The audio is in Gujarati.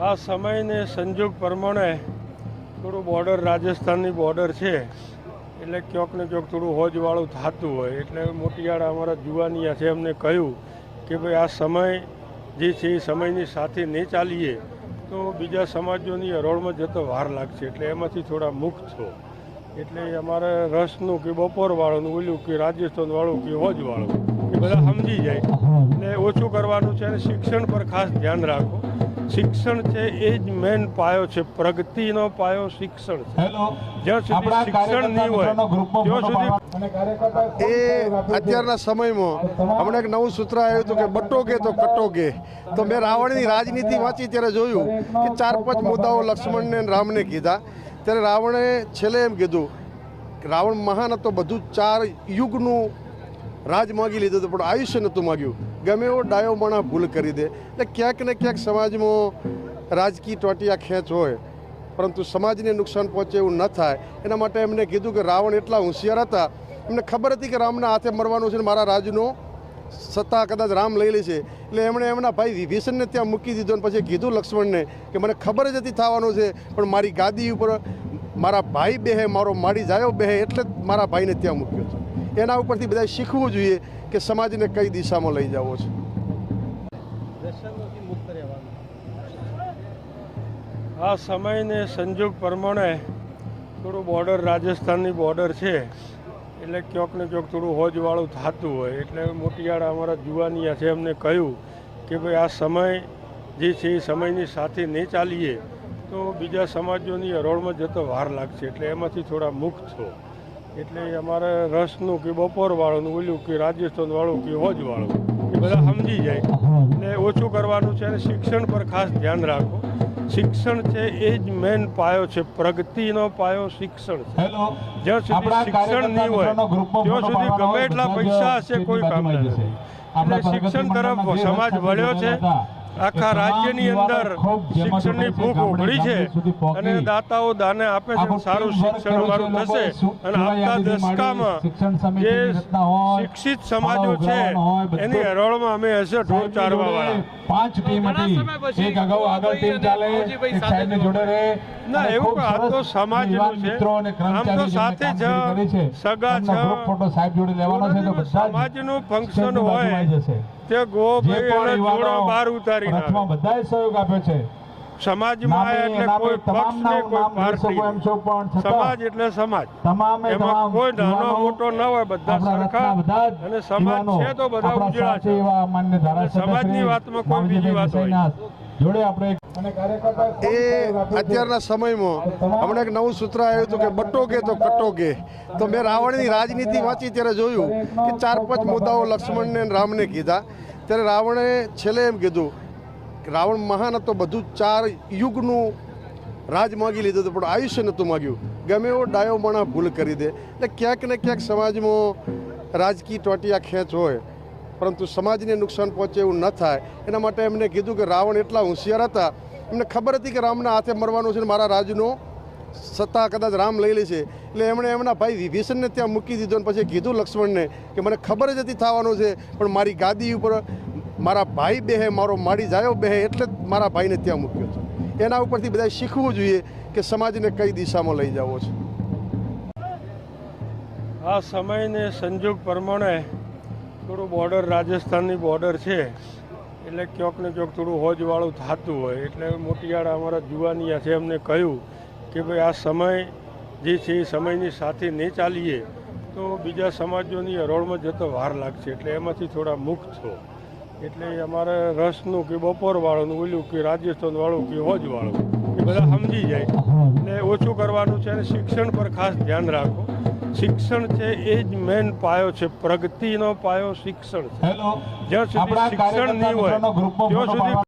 આ સમયને સંજોગ પ્રમાણે થોડું બોર્ડર રાજસ્થાનની બોર્ડર છે એટલે ક્યાંક ને ક્યાંક થોડું હોજવાળું થતું હોય એટલે મોટિયાળા અમારા જુવાનિયા છે એમને કહ્યું કે ભાઈ આ સમય જે છે એ સમયની સાથે નહીં ચાલીએ તો બીજા સમાજોની હરોળમાં જતો વાર લાગશે એટલે એમાંથી થોડા મુક્ત છો એટલે અમારે રસનું કે બપોરવાળું ઓલું કે રાજસ્થાનવાળું કે હોજવાળું એ બધા સમજી જાય એટલે ઓછું કરવાનું છે અને શિક્ષણ પર ખાસ ધ્યાન રાખો. શિક્ષણ છે એ જ મેન પાયો છે, પ્રગતિનો પાયો શિક્ષણ છે. જ્યાં સુધી શિક્ષણ નહીં હોય ત્યાં સુધી એ અત્યારના સમયમાં હમણાં એક નવું સૂત્ર આવ્યું હતું કે બટોગે તો કટોગે. તો મેં રાવણની રાજનીતિ વાંચી ત્યારે જોયું કે 4-5 મુદ્દાઓ લક્ષ્મણને અને રામને કીધા. ત્યારે રાવણે છેલ્લે એમ કીધું કે રાવણ મહાન હતો, બધું 4 યુગનું રાજ માગી લીધું હતું પણ આયુષ્ય નહોતું માગ્યું. ગમે એવો ડાયો માણસ ભૂલ કરી દે. એટલે ક્યાંક ને ક્યાંક સમાજમાં રાજકીય ટોટિયા ખેંચ હોય પરંતુ સમાજને નુકસાન પહોંચે એવું ન થાય એના માટે એમને કીધું કે રાવણ એટલા હોશિયાર હતા, એમને ખબર હતી કે રામના હાથે મરવાનું છે ને મારા રાજનો સત્તા કદાચ રામ લઈ લેશે. એટલે એમણે એમના ભાઈ વિભીષણને ત્યાં મૂકી દીધો અને પછી કીધું લક્ષ્મણને કે મને ખબર જ હતી થવાનું છે પણ મારી ગાદી ઉપર મારા ભાઈ બેહે, મારો માડી જાયો બેહે એટલે જ મારા ભાઈને ત્યાં મૂક્યો છે. એના ઉપરથી બધા શીખવું જોઈએ કે સમાજને કઈ દિશામાં લઈ જવો છે. આ સમયને સંજોગ પ્રમાણે થોડું બોર્ડર રાજસ્થાનની બોર્ડર છે એટલે ક્યાંક ને ક્યાંક થોડું હોજવાળું થતું હોય એટલે મોટિયાળા અમારા જુવાનિયા છે એમને કહ્યું કે ભાઈ આ સમય જે છે એ સમયની સાથે નહીં ચાલીએ તો બીજા સમાજોની હરોળમાં જતો વાર લાગશે એટલે એમાંથી થોડા મુક્ત છો એટલે અમારે રસનું કે બપોરવાળું ઓલું કે રાજસ્થાનવાળું કે હોજવાળું એ બધા સમજી જાય એટલે ઓછું કરવાનું છે અને શિક્ષણ પર ખાસ ધ્યાન રાખો. શિક્ષણ છે એ જ મેન પાયો છે, પ્રગતિનો પાયો શિક્ષણ છે. જ્યાં સુધી શિક્ષણ નહીં હોય ત્યાં સુધી ગમે એટલા પૈસા હશે કોઈ કામ નથી. એટલે શિક્ષણ તરફ સમાજ વળ્યો છે. આખા રાજ્યની અંદર શિક્ષણની ભૂખ ઉઘડી છે અને દાતાઓ દાને આપે છે. સારું શિક્ષણ અમારું થશે અને આવતા દશકામાં જે શિક્ષિત સમાજો છે એની હરોળમાં અમે હશે ઢોર ચારવા વાળા. 5 ટીમ હતી, એક અગાઉ આગળ ટીમ ચાલે, એક સાઈડને જોડે રહે. ના એવું આ તો સમાજનું છે, આમ તો સાથે જ સગા છે, ફોટો સાહેબ જોડે લેવાનો છે તો બધા સમાજનું ફંક્શન હોય તે ગો ભાઈ અને જોડો બહાર ઉતારી નાખે. બધાએ સહયોગ આપ્યો છે. સમાજમાં એટલે કોઈ પક્ષ ને કોઈ પાર્ટી, સમાજ એટલે સમાજ, એમાં કોઈ નાનો મોટો ન હોય, બધા સરખા અને સમાજ છે તો બધા ઉજળા છે. સમાજની વાતમાં કોઈ બીજી વાત હોય. એ અત્યારના સમયમાં હમણાં એક નવું સૂત્ર આવ્યું હતું કે બટોગે તો કટોગે. તો મેં રાવણની રાજનીતિ વાંચી ત્યારે જોયું કે 4-5 મુદ્દાઓ લક્ષ્મણને અને રામને કીધા. ત્યારે રાવણે છેલ્લે એમ કીધું કે રાવણ મહાન હતો, બધું 4 યુગનું રાજ માગી લીધું હતું પણ આયુષ્ય નહોતું માગ્યું. ગમે એવો ડાયો માણસ ભૂલ કરી દે. એટલે ક્યાંક ને ક્યાંક સમાજમાં રાજકીય ટોટિયા ખેંચ હોય પરંતુ સમાજને નુકસાન પહોંચે એવું ન થાય એના માટે એમને કીધું કે રાવણ એટલા હોશિયાર હતા, એમને ખબર હતી કે રામના હાથે મરવાનું છે ને મારા રાજનો સત્તા કદાચ રામ લઈ લેશે. એટલે એમણે એમના ભાઈ વિભીષણને ત્યાં મૂકી દીધો અને પછી કીધું લક્ષ્મણને કે મને ખબર જ હતી થવાનું છે પણ મારી ગાદી ઉપર મારા ભાઈ બેહે, મારો માડી જાયો બેહે એટલે જ મારા ભાઈને ત્યાં મૂક્યો છે. એના ઉપરથી બધા શીખવું જોઈએ કે સમાજને કઈ દિશામાં લઈ જવો છે. આ સમયને સંજોગ પ્રમાણે થોડું બોર્ડર રાજસ્થાનની બોર્ડર છે એટલે ક્યાંક ને ક્યાંક થોડું હોજવાળું થતું હોય એટલે મોટિયાળા અમારા જુવાનિયા છે એમને કહ્યું કે ભાઈ આ સમય જે છે એ સમયની સાથે નહીં ચાલીએ તો બીજા સમાજોની હરોળમાં જતો વાર લાગશે એટલે એમાંથી થોડા મુક્ત છો એટલે અમારે રસનું કે બપોરવાળું ઓલું કે રાજસ્થાનવાળું કે હોજવાળું એ બધા સમજી જાય એટલે ઓછું કરવાનું છે અને શિક્ષણ પર ખાસ ધ્યાન રાખો. શિક્ષણ છે એ જ મેન પાયો છે, પ્રગતિનો પાયો શિક્ષણ છે. જ્યાં સુધી શિક્ષણ નહીં હોય ત્યાં સુધી